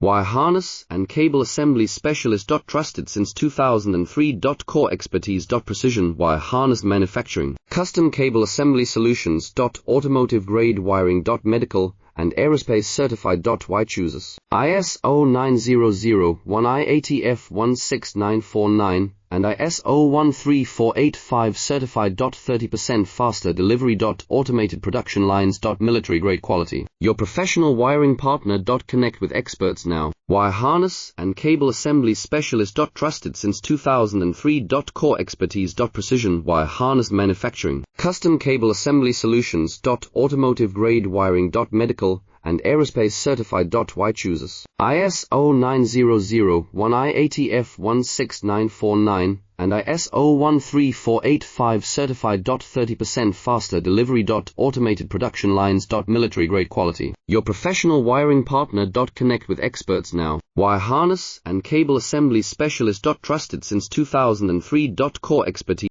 Wire harness and cable assembly specialist. Trusted since 2003. Core expertise. Precision wire harness manufacturing, custom cable assembly solutions. Automotive grade wiring. Medical and aerospace certified. Why chooses ISO 9001 IATF 16949 and ISO 13485 certified. 30% faster delivery. Automated production lines. Military grade quality. Your professional wiring partner. Connect with experts now. Wire harness and cable assembly specialist. Trusted since 2003. Core expertise. Precision wire harness manufacturing, custom cable assembly solutions. Automotive grade wiring. Medical and aerospace certified. Why chooses ISO 9001 IATF 16949 and ISO 13485 certified. 30% faster delivery. Automated production lines. Military grade quality. Your professional wiring partner. Connect with experts now. Wire harness and cable assembly specialist. Trusted since 2003. Core expertise.